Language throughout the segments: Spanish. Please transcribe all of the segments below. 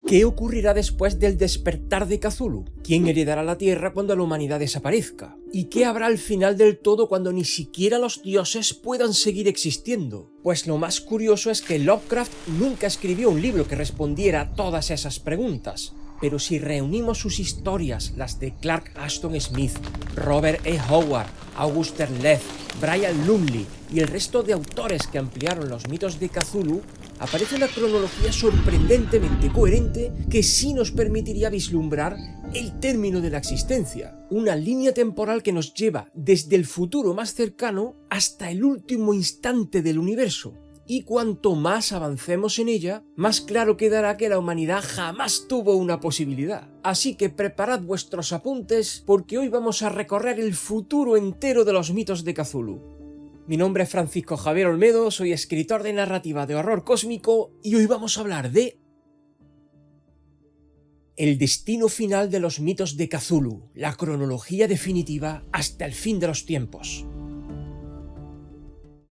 ¿Qué ocurrirá después del despertar de Cthulhu? ¿Quién heredará la Tierra cuando la humanidad desaparezca? ¿Y qué habrá al final del todo cuando ni siquiera los dioses puedan seguir existiendo? Pues lo más curioso es que Lovecraft nunca escribió un libro que respondiera a todas esas preguntas. Pero si reunimos sus historias, las de Clark Ashton Smith, Robert E. Howard, August Derleth, Brian Lumley y el resto de autores que ampliaron los mitos de Cthulhu, aparece una cronología sorprendentemente coherente que sí nos permitiría vislumbrar el término de la existencia, una línea temporal que nos lleva desde el futuro más cercano hasta el último instante del universo. Y cuanto más avancemos en ella, más claro quedará que la humanidad jamás tuvo una posibilidad. Así que preparad vuestros apuntes porque hoy vamos a recorrer el futuro entero de los mitos de Cthulhu. Mi nombre es Francisco Javier Olmedo, soy escritor de narrativa de horror cósmico y hoy vamos a hablar de el destino final de los mitos de Cthulhu, la cronología definitiva hasta el fin de los tiempos.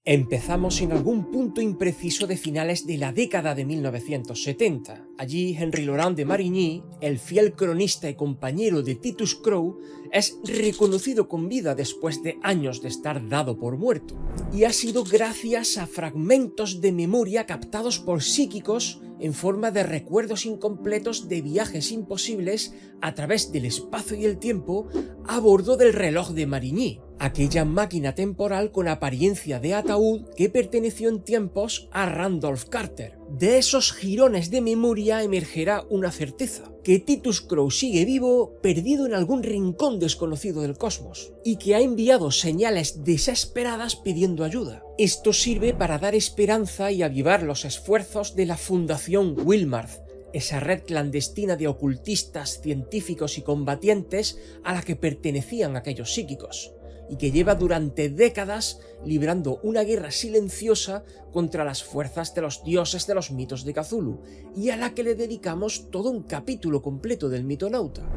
Empezamos en algún punto impreciso de finales de la década de 1970. Allí Henry Laurent de Marigny, el fiel cronista y compañero de Titus Crow, es reconocido con vida después de años de estar dado por muerto. Y ha sido gracias a fragmentos de memoria captados por psíquicos en forma de recuerdos incompletos de viajes imposibles a través del espacio y el tiempo a bordo del reloj de Marigny, aquella máquina temporal con apariencia de ataúd que perteneció en tiempos a Randolph Carter. De esos jirones de memoria emergerá una certeza: que Titus Crow sigue vivo, perdido en algún rincón desconocido del cosmos, y que ha enviado señales desesperadas pidiendo ayuda. Esto sirve para dar esperanza y avivar los esfuerzos de la Fundación Wilmarth, esa red clandestina de ocultistas, científicos y combatientes a la que pertenecían aquellos psíquicos, y que lleva durante décadas librando una guerra silenciosa contra las fuerzas de los dioses de los mitos de Cthulhu, y a la que le dedicamos todo un capítulo completo del Mitonauta.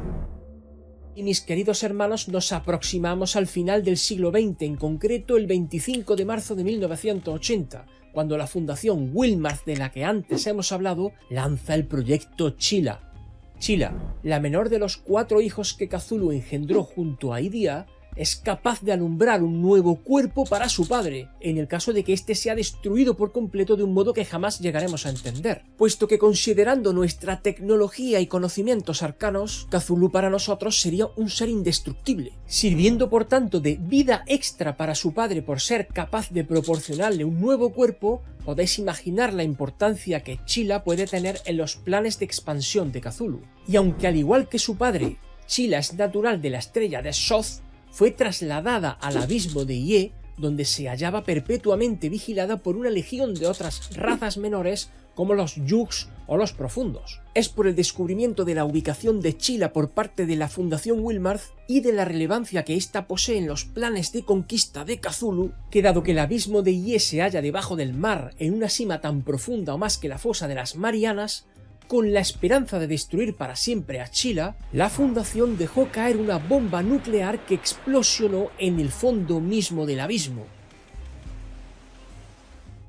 Y mis queridos hermanos, nos aproximamos al final del siglo XX, en concreto el 25 de marzo de 1980, cuando la Fundación Wilmarth, de la que antes hemos hablado, lanza el proyecto Chila. Chila, la menor de los 4 hijos que Cthulhu engendró junto a Idia, es capaz de alumbrar un nuevo cuerpo para su padre, en el caso de que éste sea destruido por completo de un modo que jamás llegaremos a entender, puesto que considerando nuestra tecnología y conocimientos arcanos, Cthulhu para nosotros sería un ser indestructible, sirviendo por tanto de vida extra para su padre por ser capaz de proporcionarle un nuevo cuerpo. Podéis imaginar la importancia que Chila puede tener en los planes de expansión de Cthulhu. Y aunque al igual que su padre, Chila es natural de la estrella de Soth, fue trasladada al abismo de Ye, donde se hallaba perpetuamente vigilada por una legión de otras razas menores como los Yugs o los Profundos. Es por el descubrimiento de la ubicación de Chila por parte de la Fundación Wilmarth y de la relevancia que ésta posee en los planes de conquista de Cthulhu, que dado que el abismo de Ye se halla debajo del mar en una sima tan profunda o más que la fosa de las Marianas, con la esperanza de destruir para siempre a Chila, la Fundación dejó caer una bomba nuclear que explosionó en el fondo mismo del abismo.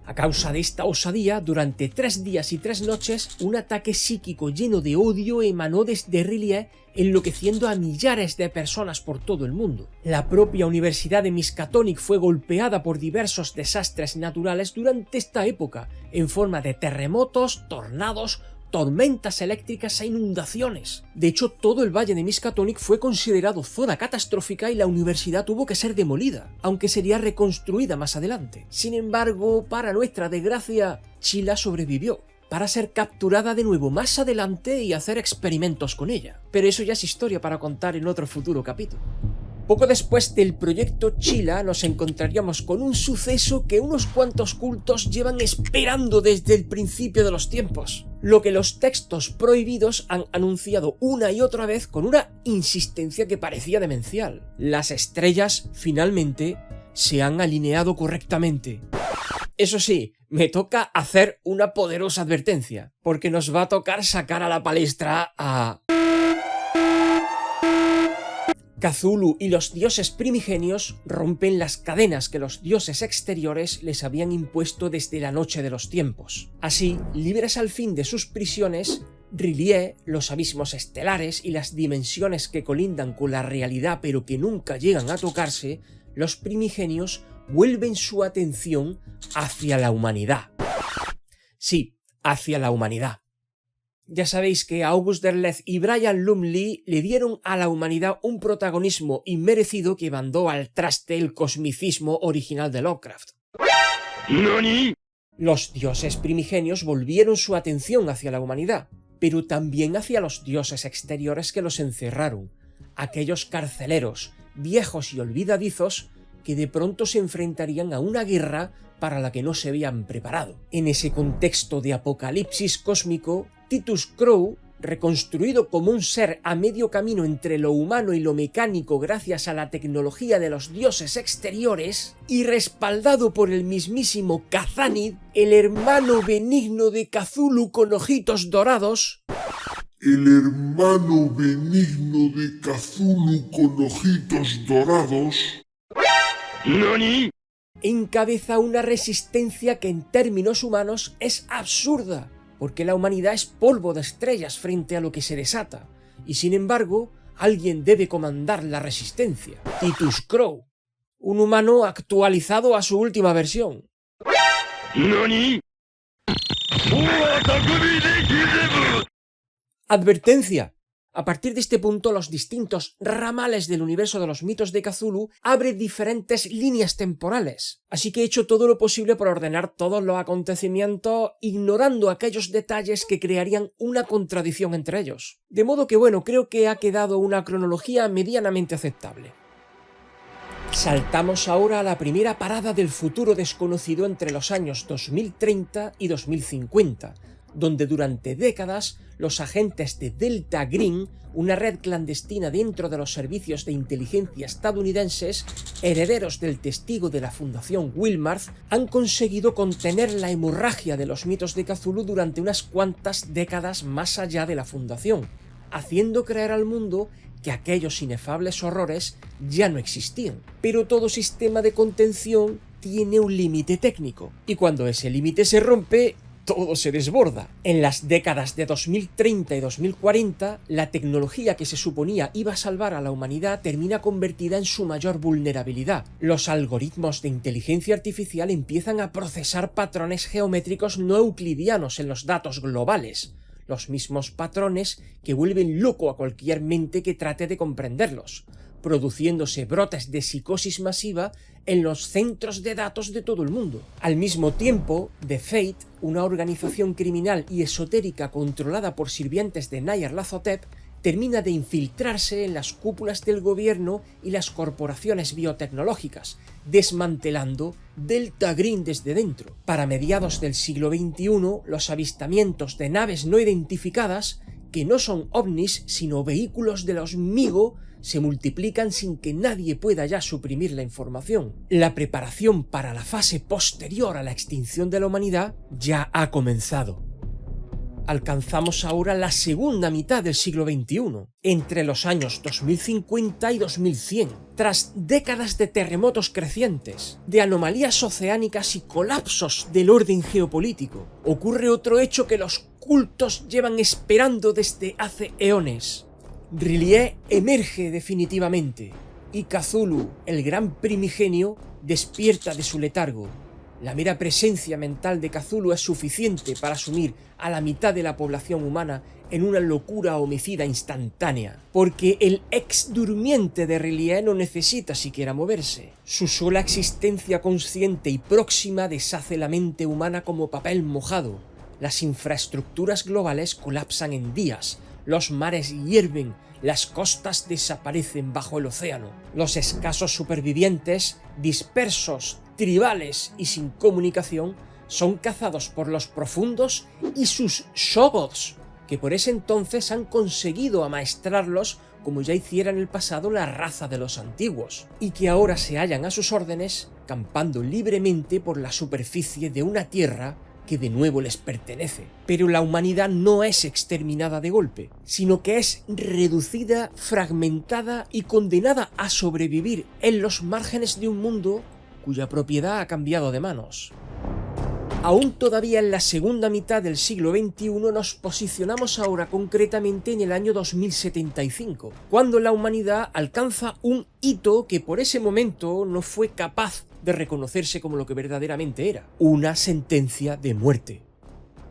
A causa de esta osadía, durante 3 días y 3 noches, un ataque psíquico lleno de odio emanó desde R'lyeh, enloqueciendo a millares de personas por todo el mundo. La propia Universidad de Miskatonic fue golpeada por diversos desastres naturales durante esta época, en forma de terremotos, tornados, tormentas eléctricas e inundaciones. De hecho, todo el valle de Miskatonic fue considerado zona catastrófica y la universidad tuvo que ser demolida, aunque sería reconstruida más adelante. Sin embargo, para nuestra desgracia, Chila sobrevivió, para ser capturada de nuevo más adelante y hacer experimentos con ella. Pero eso ya es historia para contar en otro futuro capítulo. Poco después del proyecto Chila nos encontraríamos con un suceso que unos cuantos cultos llevan esperando desde el principio de los tiempos, lo que los textos prohibidos han anunciado una y otra vez con una insistencia que parecía demencial. Las estrellas finalmente se han alineado correctamente. Eso sí, me toca hacer una poderosa advertencia, porque nos va a tocar sacar a la palestra a Cthulhu y los dioses primigenios rompen las cadenas que los dioses exteriores les habían impuesto desde la noche de los tiempos. Así, libres al fin de sus prisiones, R'lyeh, los abismos estelares y las dimensiones que colindan con la realidad pero que nunca llegan a tocarse, los primigenios vuelven su atención hacia la humanidad. Sí, hacia la humanidad. Ya sabéis que August Derleth y Brian Lumley le dieron a la humanidad un protagonismo inmerecido que mandó al traste el cosmicismo original de Lovecraft. ¿Nani? Los dioses primigenios volvieron su atención hacia la humanidad, pero también hacia los dioses exteriores que los encerraron, aquellos carceleros, viejos y olvidadizos que de pronto se enfrentarían a una guerra para la que no se habían preparado. En ese contexto de apocalipsis cósmico, Titus Crow, reconstruido como un ser a medio camino entre lo humano y lo mecánico gracias a la tecnología de los dioses exteriores, y respaldado por el mismísimo Kazanid, el hermano benigno de Cthulhu con ojitos dorados, el hermano benigno de Cthulhu con ojitos dorados, ¿Nani? encabeza una resistencia que en términos humanos es absurda, porque la humanidad es polvo de estrellas frente a lo que se desata, y sin embargo, alguien debe comandar la resistencia. Titus Crow, un humano actualizado a su última versión. ¿Nani? Advertencia. A partir de este punto, los distintos ramales del universo de los mitos de Cthulhu abren diferentes líneas temporales, así que he hecho todo lo posible por ordenar todos los acontecimientos, ignorando aquellos detalles que crearían una contradicción entre ellos. De modo que bueno, creo que ha quedado una cronología medianamente aceptable. Saltamos ahora a la primera parada del futuro desconocido entre los años 2030 y 2050, donde durante décadas los agentes de Delta Green, una red clandestina dentro de los servicios de inteligencia estadounidenses, herederos del testigo de la Fundación Wilmarth, han conseguido contener la hemorragia de los mitos de Cthulhu durante unas cuantas décadas más allá de la Fundación, haciendo creer al mundo que aquellos inefables horrores ya no existían. Pero todo sistema de contención tiene un límite técnico, y cuando ese límite se rompe, todo se desborda. En las décadas de 2030 y 2040, la tecnología que se suponía iba a salvar a la humanidad termina convertida en su mayor vulnerabilidad. Los algoritmos de inteligencia artificial empiezan a procesar patrones geométricos no euclidianos en los datos globales, los mismos patrones que vuelven loco a cualquier mente que trate de comprenderlos, produciéndose brotes de psicosis masiva en los centros de datos de todo el mundo. Al mismo tiempo, The Fate, una organización criminal y esotérica controlada por sirvientes de Nyarlathotep, termina de infiltrarse en las cúpulas del gobierno y las corporaciones biotecnológicas, desmantelando Delta Green desde dentro. Para mediados del siglo XXI, los avistamientos de naves no identificadas, que no son ovnis sino vehículos de los MIGO, se multiplican sin que nadie pueda ya suprimir la información. La preparación para la fase posterior a la extinción de la humanidad ya ha comenzado. Alcanzamos ahora la segunda mitad del siglo XXI, entre los años 2050 y 2100. Tras décadas de terremotos crecientes, de anomalías oceánicas y colapsos del orden geopolítico, ocurre otro hecho que los cultos llevan esperando desde hace eones. R'lyeh emerge definitivamente, y Cthulhu, el gran primigenio, despierta de su letargo. La mera presencia mental de Cthulhu es suficiente para sumir a la mitad de la población humana en una locura homicida instantánea, porque el ex durmiente de R'lyeh no necesita siquiera moverse. Su sola existencia consciente y próxima deshace la mente humana como papel mojado. Las infraestructuras globales colapsan en días, los mares hierven, las costas desaparecen bajo el océano. Los escasos supervivientes, dispersos, tribales y sin comunicación, son cazados por los profundos y sus shoggoths, que por ese entonces han conseguido amaestrarlos como ya hiciera en el pasado la raza de los antiguos, y que ahora se hallan a sus órdenes, campando libremente por la superficie de una tierra que de nuevo les pertenece. Pero la humanidad no es exterminada de golpe, sino que es reducida, fragmentada y condenada a sobrevivir en los márgenes de un mundo cuya propiedad ha cambiado de manos. Aún todavía en la segunda mitad del siglo XXI nos posicionamos ahora concretamente en el año 2075, cuando la humanidad alcanza un hito que por ese momento no fue capaz de reconocerse como lo que verdaderamente era: una sentencia de muerte.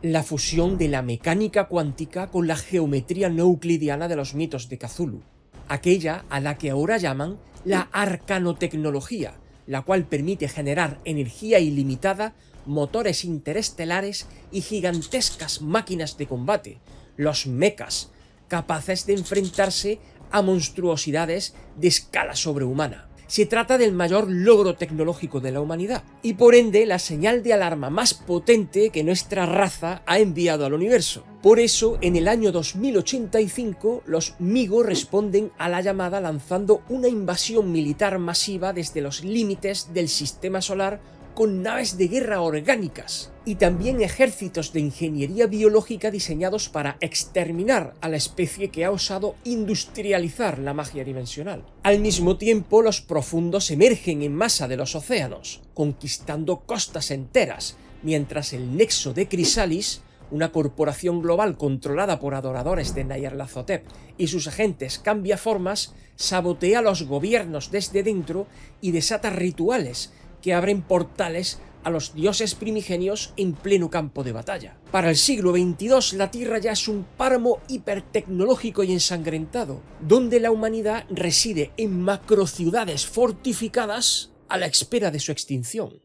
La fusión de la mecánica cuántica con la geometría no euclidiana de los mitos de Cthulhu, aquella a la que ahora llaman la arcanotecnología, la cual permite generar energía ilimitada, motores interestelares y gigantescas máquinas de combate, los mechas, capaces de enfrentarse a monstruosidades de escala sobrehumana. Se trata del mayor logro tecnológico de la humanidad, y por ende la señal de alarma más potente que nuestra raza ha enviado al universo. Por eso, en el año 2085, los MIGO responden a la llamada lanzando una invasión militar masiva desde los límites del sistema solar con naves de guerra orgánicas, y también ejércitos de ingeniería biológica diseñados para exterminar a la especie que ha osado industrializar la magia dimensional. Al mismo tiempo, los profundos emergen en masa de los océanos, conquistando costas enteras, mientras el Nexo de Chrysalis, una corporación global controlada por adoradores de Nyarlathotep y sus agentes cambiaformas, sabotea a los gobiernos desde dentro y desata rituales que abren portales a los dioses primigenios en pleno campo de batalla. Para el siglo XXII, la Tierra ya es un páramo hipertecnológico y ensangrentado, donde la humanidad reside en macrociudades fortificadas a la espera de su extinción.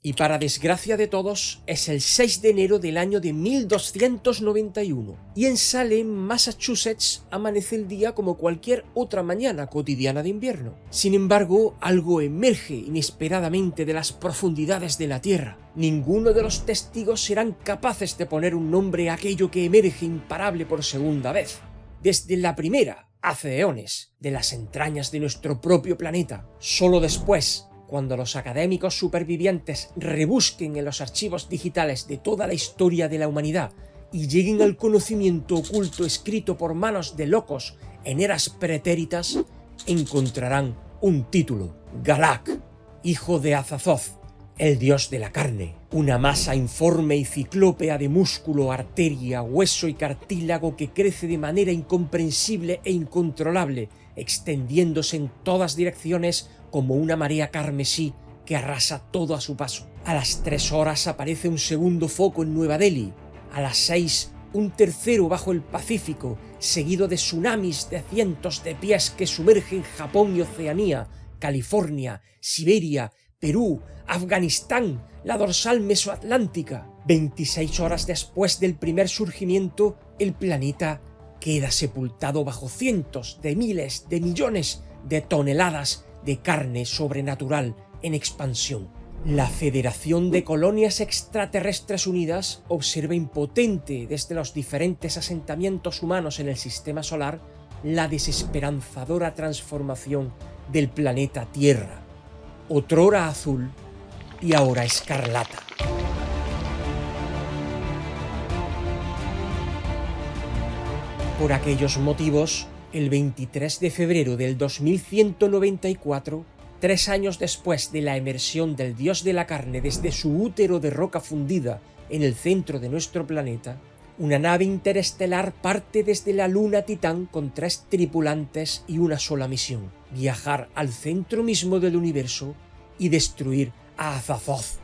Y para desgracia de todos, es el 6 de enero del año de 1291, y en Salem, Massachusetts, amanece el día como cualquier otra mañana cotidiana de invierno. Sin embargo, algo emerge inesperadamente de las profundidades de la Tierra. Ninguno de los testigos serán capaces de poner un nombre a aquello que emerge imparable por segunda vez. Desde la primera, hace eones, de las entrañas de nuestro propio planeta. Solo después, cuando los académicos supervivientes rebusquen en los archivos digitales de toda la historia de la humanidad y lleguen al conocimiento oculto escrito por manos de locos en eras pretéritas, encontrarán un título: Galak, hijo de Azathoth, el dios de la carne, una masa informe y ciclópea de músculo, arteria, hueso y cartílago que crece de manera incomprensible e incontrolable, extendiéndose en todas direcciones como una marea carmesí que arrasa todo a su paso. A las 3 horas aparece un segundo foco en Nueva Delhi, a las 6 un tercero bajo el Pacífico, seguido de tsunamis de cientos de pies que sumergen Japón y Oceanía, California, Siberia, Perú, Afganistán, la dorsal mesoatlántica. 26 horas después del primer surgimiento, el planeta queda sepultado bajo cientos de miles de millones de toneladas de carne sobrenatural en expansión. La Federación de Colonias Extraterrestres Unidas observa impotente desde los diferentes asentamientos humanos en el sistema solar la desesperanzadora transformación del planeta Tierra, otrora azul y ahora escarlata. Por aquellos motivos, el 23 de febrero del 2194, 3 años después de la emersión del dios de la carne desde su útero de roca fundida en el centro de nuestro planeta, una nave interestelar parte desde la luna Titán con 3 tripulantes y una sola misión: viajar al centro mismo del universo y destruir a Azathoth,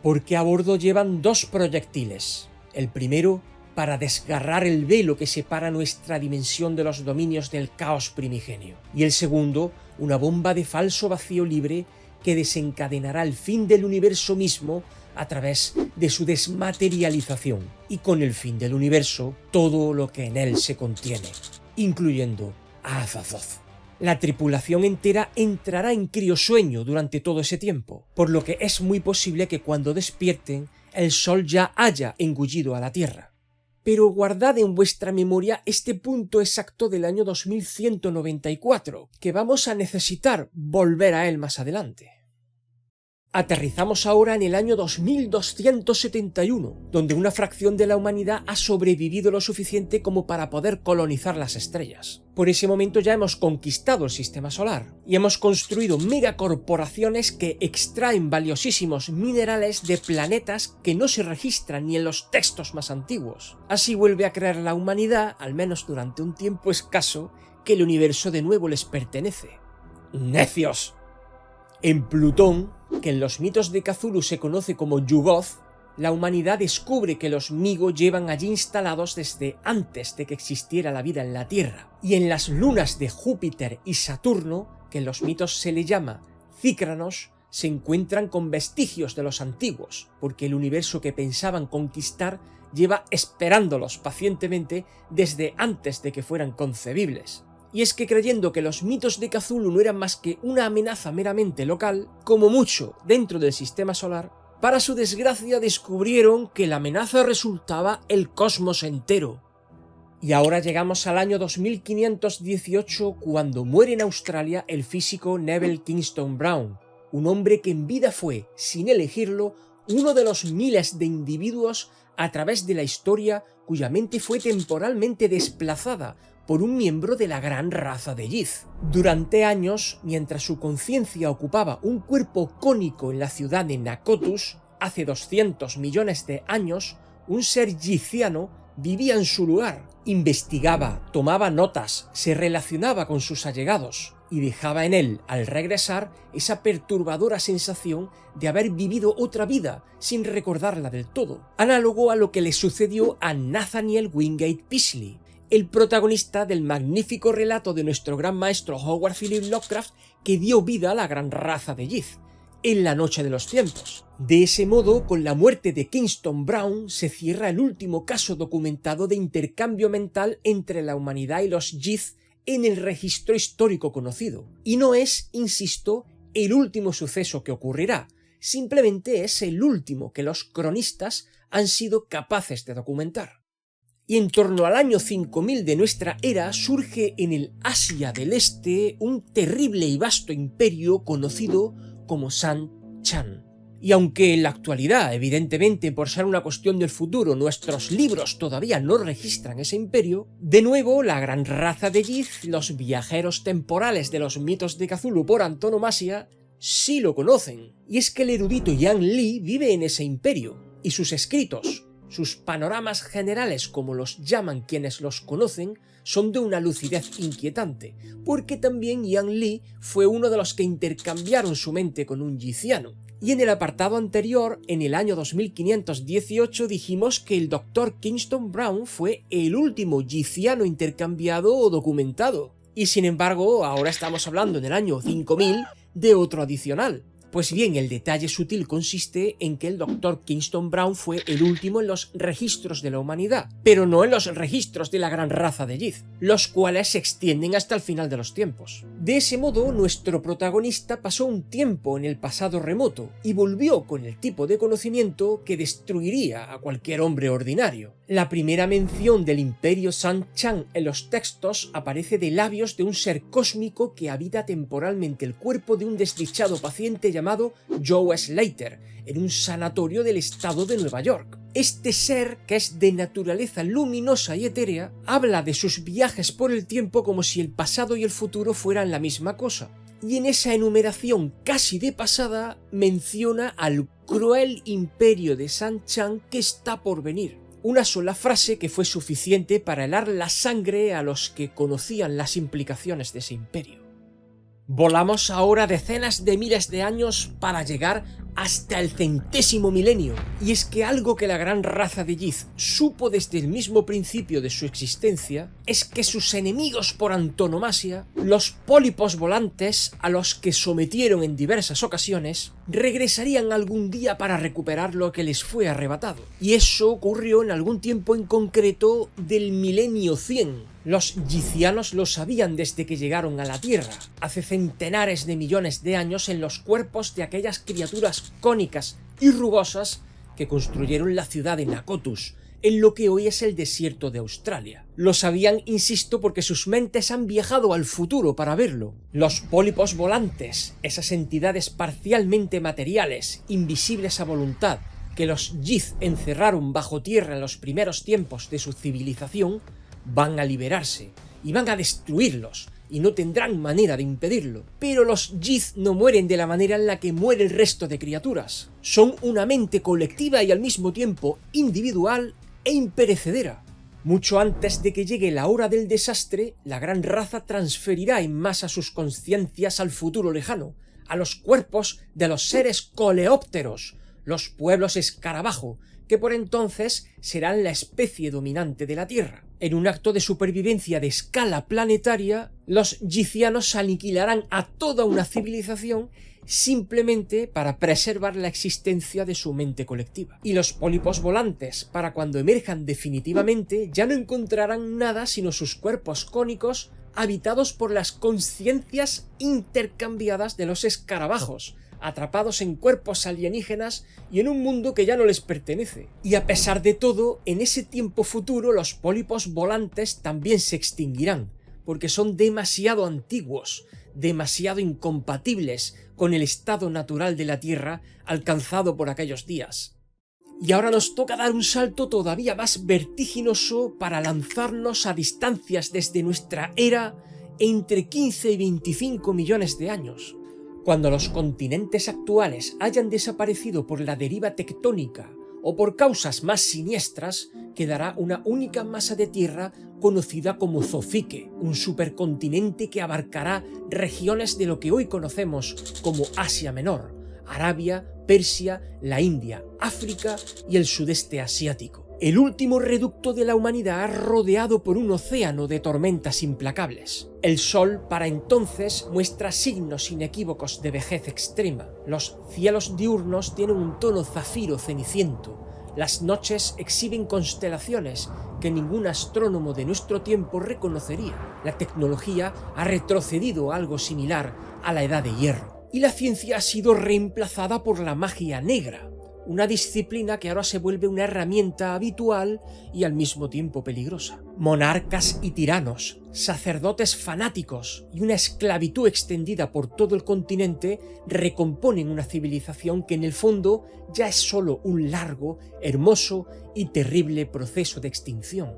porque a bordo llevan 2 proyectiles. El primero, para desgarrar el velo que separa nuestra dimensión de los dominios del caos primigenio, y el segundo, una bomba de falso vacío libre que desencadenará el fin del universo mismo a través de su desmaterialización, y con el fin del universo todo lo que en él se contiene, incluyendo a Azathoth. La tripulación entera entrará en criosueño durante todo ese tiempo, por lo que es muy posible que cuando despierten el Sol ya haya engullido a la Tierra. Pero guardad en vuestra memoria este punto exacto del año 2194, que vamos a necesitar volver a él más adelante. Aterrizamos ahora en el año 2271, donde una fracción de la humanidad ha sobrevivido lo suficiente como para poder colonizar las estrellas. Por ese momento ya hemos conquistado el sistema solar y hemos construido megacorporaciones que extraen valiosísimos minerales de planetas que no se registran ni en los textos más antiguos. Así vuelve a creer la humanidad, al menos durante un tiempo escaso, que el universo de nuevo les pertenece. ¡Necios! En Plutón, que en los mitos de Cthulhu se conoce como Yugoth, la humanidad descubre que los Migo llevan allí instalados desde antes de que existiera la vida en la Tierra. Y en las lunas de Júpiter y Saturno, que en los mitos se le llama Cícranos, se encuentran con vestigios de los antiguos, porque el universo que pensaban conquistar lleva esperándolos pacientemente desde antes de que fueran concebibles. Y es que creyendo que los mitos de Cthulhu no eran más que una amenaza meramente local, como mucho dentro del sistema solar, para su desgracia descubrieron que la amenaza resultaba el cosmos entero. Y ahora llegamos al año 2518, cuando muere en Australia el físico Neville Kingston Brown, un hombre que en vida fue, sin elegirlo, uno de los miles de individuos a través de la historia cuya mente fue temporalmente desplazada por un miembro de la gran raza de Yith. Durante años, mientras su conciencia ocupaba un cuerpo cónico en la ciudad de Nacottus, hace 200 millones de años, un ser yithiano vivía en su lugar, investigaba, tomaba notas, se relacionaba con sus allegados y dejaba en él, al regresar, esa perturbadora sensación de haber vivido otra vida sin recordarla del todo, análogo a lo que le sucedió a Nathaniel Wingate Paisley, el protagonista del magnífico relato de nuestro gran maestro Howard Philip Lovecraft que dio vida a la gran raza de Yith, en la Noche de los Tiempos. De ese modo, con la muerte de Kingston Brown, se cierra el último caso documentado de intercambio mental entre la humanidad y los Yith en el registro histórico conocido. Y no es, insisto, el último suceso que ocurrirá, simplemente es el último que los cronistas han sido capaces de documentar. Y en torno al año 5000 de nuestra era surge en el Asia del Este un terrible y vasto imperio conocido como San Chan. Y aunque en la actualidad, evidentemente por ser una cuestión del futuro, nuestros libros todavía no registran ese imperio, de nuevo la gran raza de Yith, los viajeros temporales de los mitos de Cthulhu por antonomasia, sí lo conocen. Y es que el erudito Yang Li vive en ese imperio, y sus escritos, sus panoramas generales, como los llaman quienes los conocen, son de una lucidez inquietante, porque también Yang Li fue uno de los que intercambiaron su mente con un yithiano. Y en el apartado anterior, en el año 2518, dijimos que el Dr. Kingston Brown fue el último yithiano intercambiado o documentado. Y sin embargo, ahora estamos hablando en el año 5000 de otro adicional. Pues bien, el detalle sutil consiste en que el Dr. Kingston Brown fue el último en los registros de la humanidad, pero no en los registros de la gran raza de Yith, los cuales se extienden hasta el final de los tiempos. De ese modo, nuestro protagonista pasó un tiempo en el pasado remoto y volvió con el tipo de conocimiento que destruiría a cualquier hombre ordinario. La primera mención del Imperio San Chan en los textos aparece de labios de un ser cósmico que habita temporalmente el cuerpo de un desdichado paciente llamado Joe Slater, en un sanatorio del estado de Nueva York. Este ser, que es de naturaleza luminosa y etérea, habla de sus viajes por el tiempo como si el pasado y el futuro fueran la misma cosa. Y en esa enumeración casi de pasada menciona al cruel imperio de San Chan que está por venir. Una sola frase que fue suficiente para helar la sangre a los que conocían las implicaciones de ese imperio. Volamos ahora decenas de miles de años para llegar hasta el 100º milenio, y es que algo que la gran raza de Yith supo desde el mismo principio de su existencia es que sus enemigos por antonomasia, los pólipos volantes a los que sometieron en diversas ocasiones, regresarían algún día para recuperar lo que les fue arrebatado. Y eso ocurrió en algún tiempo en concreto del milenio 100. Los yithianos lo sabían desde que llegaron a la Tierra, hace centenares de millones de años, en los cuerpos de aquellas criaturas cónicas y rugosas que construyeron la ciudad de Nacottus, en lo que hoy es el desierto de Australia. Lo sabían, insisto, porque sus mentes han viajado al futuro para verlo. Los pólipos volantes, esas entidades parcialmente materiales, invisibles a voluntad, que los Yith encerraron bajo tierra en los primeros tiempos de su civilización, van a liberarse y van a destruirlos, y no tendrán manera de impedirlo. Pero los Yith no mueren de la manera en la que muere el resto de criaturas. Son una mente colectiva y al mismo tiempo individual e imperecedera. Mucho antes de que llegue la hora del desastre, la gran raza transferirá en masa sus conciencias al futuro lejano, a los cuerpos de los seres coleópteros, los pueblos escarabajo, que por entonces serán la especie dominante de la Tierra. En un acto de supervivencia de escala planetaria, los Yithianos aniquilarán a toda una civilización simplemente para preservar la existencia de su mente colectiva. Y los pólipos volantes, para cuando emerjan definitivamente, ya no encontrarán nada sino sus cuerpos cónicos habitados por las conciencias intercambiadas de los escarabajos, atrapados en cuerpos alienígenas y en un mundo que ya no les pertenece. Y a pesar de todo, en ese tiempo futuro los pólipos volantes también se extinguirán, porque son demasiado antiguos, demasiado incompatibles con el estado natural de la Tierra alcanzado por aquellos días. Y ahora nos toca dar un salto todavía más vertiginoso para lanzarnos a distancias desde nuestra era entre 15 y 25 millones de años. Cuando los continentes actuales hayan desaparecido por la deriva tectónica o por causas más siniestras, quedará una única masa de tierra conocida como Zofique, un supercontinente que abarcará regiones de lo que hoy conocemos como Asia Menor, Arabia, Persia, la India, África y el sudeste asiático. El último reducto de la humanidad rodeado por un océano de tormentas implacables. El sol para entonces muestra signos inequívocos de vejez extrema. Los cielos diurnos tienen un tono zafiro ceniciento. Las noches exhiben constelaciones que ningún astrónomo de nuestro tiempo reconocería. La tecnología ha retrocedido a algo similar a la Edad de Hierro. Y la ciencia ha sido reemplazada por la magia negra, una disciplina que ahora se vuelve una herramienta habitual y al mismo tiempo peligrosa. Monarcas y tiranos, sacerdotes fanáticos y una esclavitud extendida por todo el continente recomponen una civilización que en el fondo ya es solo un largo, hermoso y terrible proceso de extinción.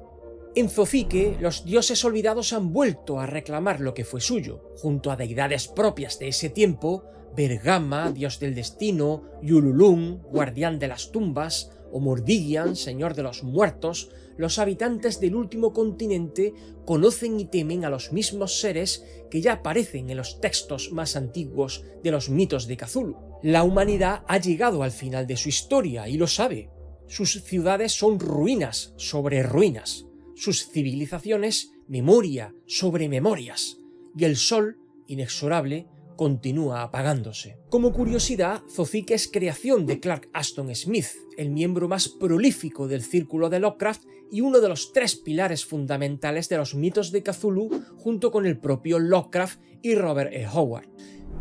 En Zofique, los dioses olvidados han vuelto a reclamar lo que fue suyo, junto a deidades propias de ese tiempo: Bergama, dios del destino; Yululum, guardián de las tumbas; o Mordigian, señor de los muertos. Los habitantes del último continente conocen y temen a los mismos seres que ya aparecen en los textos más antiguos de los mitos de Cthulhu. La humanidad ha llegado al final de su historia y lo sabe. Sus ciudades son ruinas sobre ruinas, sus civilizaciones memoria sobre memorias, y el sol, inexorable, continúa apagándose. Como curiosidad, Zofique es creación de Clark Ashton Smith, el miembro más prolífico del círculo de Lovecraft y uno de los 3 pilares fundamentales de los mitos de Cthulhu, junto con el propio Lovecraft y Robert E. Howard.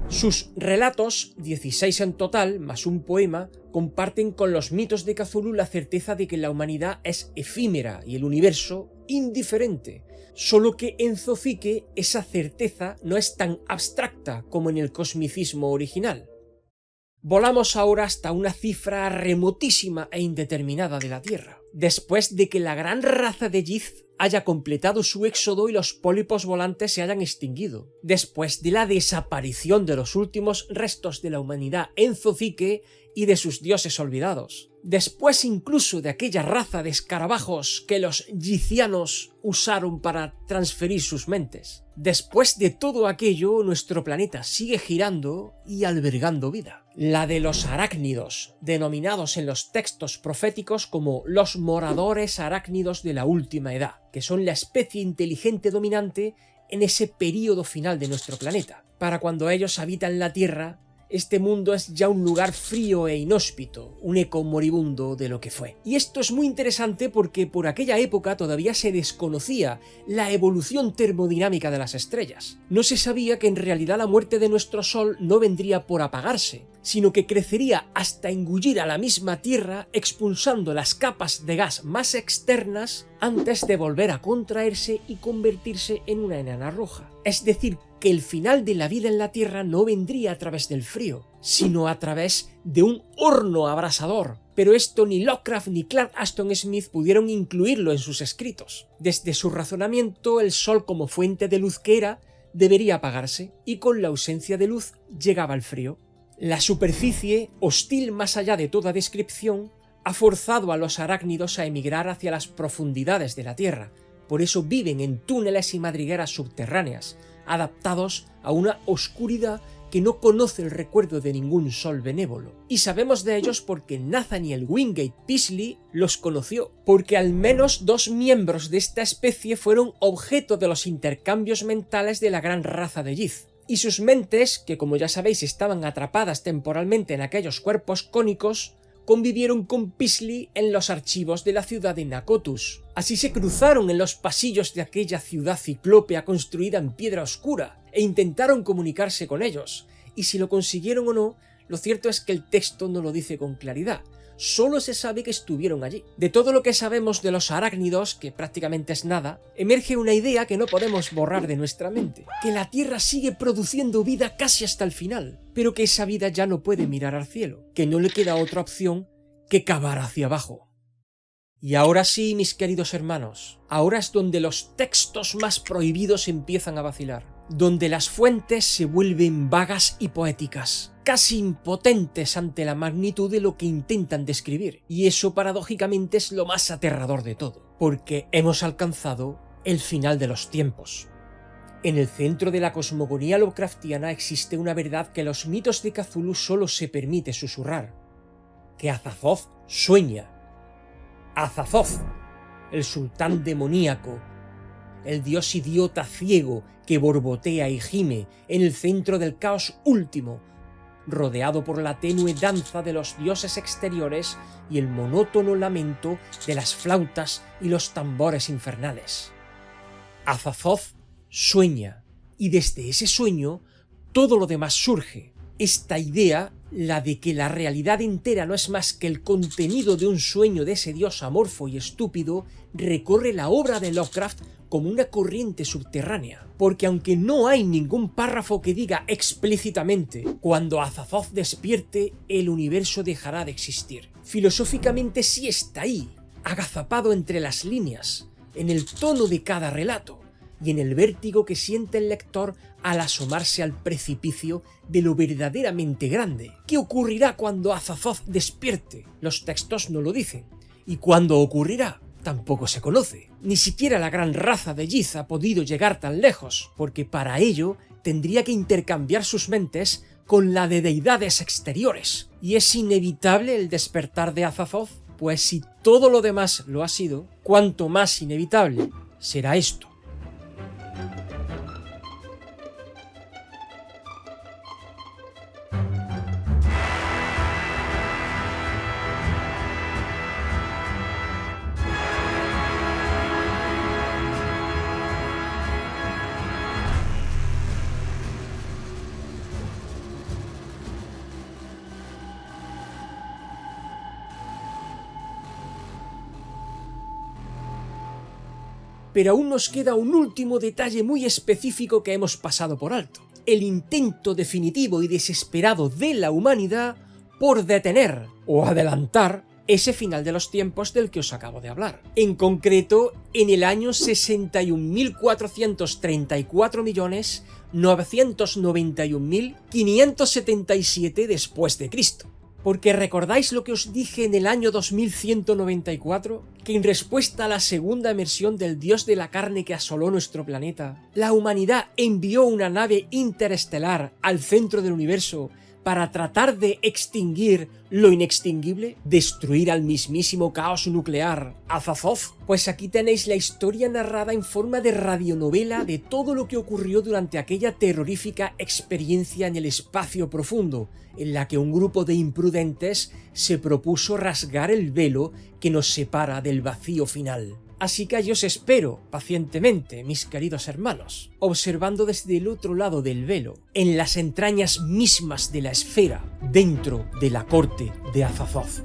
Sus relatos, 16 en total, más un poema, comparten con los mitos de Cthulhu la certeza de que la humanidad es efímera y el universo indiferente, solo que en Zofique esa certeza no es tan abstracta como en el cosmicismo original. Volamos ahora hasta una cifra remotísima e indeterminada de la Tierra. Después de que la gran raza de Yith haya completado su éxodo y los pólipos volantes se hayan extinguido. Después de la desaparición de los últimos restos de la humanidad en Zofique y de sus dioses olvidados. Después incluso de aquella raza de escarabajos que los Yithianos usaron para transferir sus mentes. Después de todo aquello, nuestro planeta sigue girando y albergando vida. La de los arácnidos, denominados en los textos proféticos como los moradores arácnidos de la última edad, que son la especie inteligente dominante en ese período final de nuestro planeta. Para cuando ellos habitan la Tierra, este mundo es ya un lugar frío e inhóspito, un eco moribundo de lo que fue. Y esto es muy interesante porque por aquella época todavía se desconocía la evolución termodinámica de las estrellas. No se sabía que en realidad la muerte de nuestro Sol no vendría por apagarse, sino que crecería hasta engullir a la misma Tierra expulsando las capas de gas más externas antes de volver a contraerse y convertirse en una enana roja. Es decir, que el final de la vida en la Tierra no vendría a través del frío, sino a través de un horno abrasador. Pero esto ni Lovecraft ni Clark Ashton Smith pudieron incluirlo en sus escritos. Desde su razonamiento, el Sol como fuente de luz que era, debería apagarse, y con la ausencia de luz llegaba el frío. La superficie, hostil más allá de toda descripción, ha forzado a los arácnidos a emigrar hacia las profundidades de la Tierra. Por eso viven en túneles y madrigueras subterráneas, adaptados a una oscuridad que no conoce el recuerdo de ningún sol benévolo. Y sabemos de ellos porque Nathaniel Wingate Peaslee los conoció, porque al menos 2 miembros de esta especie fueron objeto de los intercambios mentales de la gran raza de Yith. Y sus mentes, que como ya sabéis estaban atrapadas temporalmente en aquellos cuerpos cónicos, convivieron con Peaslee en los archivos de la ciudad de Nacotous. Así se cruzaron en los pasillos de aquella ciudad ciclópea construida en piedra oscura, e intentaron comunicarse con ellos, y si lo consiguieron o no, lo cierto es que el texto no lo dice con claridad. Solo se sabe que estuvieron allí. De todo lo que sabemos de los arácnidos, que prácticamente es nada, emerge una idea que no podemos borrar de nuestra mente, que la Tierra sigue produciendo vida casi hasta el final, pero que esa vida ya no puede mirar al cielo, que no le queda otra opción que cavar hacia abajo. Y ahora sí, mis queridos hermanos, ahora es donde los textos más prohibidos empiezan a vacilar, donde las fuentes se vuelven vagas y poéticas, casi impotentes ante la magnitud de lo que intentan describir, y eso paradójicamente es lo más aterrador de todo, porque hemos alcanzado el final de los tiempos. En el centro de la cosmogonía Lovecraftiana existe una verdad que los mitos de Cthulhu solo se permite susurrar, que Azathoth sueña. Azathoth, el sultán demoníaco, el dios idiota ciego que borbotea y gime en el centro del caos último, rodeado por la tenue danza de los dioses exteriores y el monótono lamento de las flautas y los tambores infernales. Azathoth sueña, y desde ese sueño todo lo demás surge. Esta idea, la de que la realidad entera no es más que el contenido de un sueño de ese dios amorfo y estúpido, recorre la obra de Lovecraft como una corriente subterránea, porque aunque no hay ningún párrafo que diga explícitamente cuando Azathoth despierte, el universo dejará de existir, filosóficamente sí está ahí, agazapado entre las líneas, en el tono de cada relato, y en el vértigo que siente el lector al asomarse al precipicio de lo verdaderamente grande. ¿Qué ocurrirá cuando Azathoth despierte? Los textos no lo dicen. ¿Y cuándo ocurrirá? Tampoco se conoce. Ni siquiera la gran raza de Yith ha podido llegar tan lejos, porque para ello tendría que intercambiar sus mentes con la de deidades exteriores. ¿Y es inevitable el despertar de Azathoth? Pues si todo lo demás lo ha sido, cuanto más inevitable será esto. Pero aún nos queda un último detalle muy específico que hemos pasado por alto: el intento definitivo y desesperado de la humanidad por detener o adelantar ese final de los tiempos del que os acabo de hablar. En concreto, en el año 61.434.991.577 después de Cristo. Porque ¿recordáis lo que os dije en el año 2194? Que en respuesta a la segunda emersión del dios de la carne que asoló nuestro planeta, la humanidad envió una nave interestelar al centro del universo para tratar de extinguir lo inextinguible, destruir al mismísimo caos nuclear, Azathoth? Pues aquí tenéis la historia narrada en forma de radionovela de todo lo que ocurrió durante aquella terrorífica experiencia en el espacio profundo, en la que un grupo de imprudentes se propuso rasgar el velo que nos separa del vacío final. Así que yo os espero pacientemente, mis queridos hermanos, observando desde el otro lado del velo, en las entrañas mismas de la esfera, dentro de la corte de Azathoth.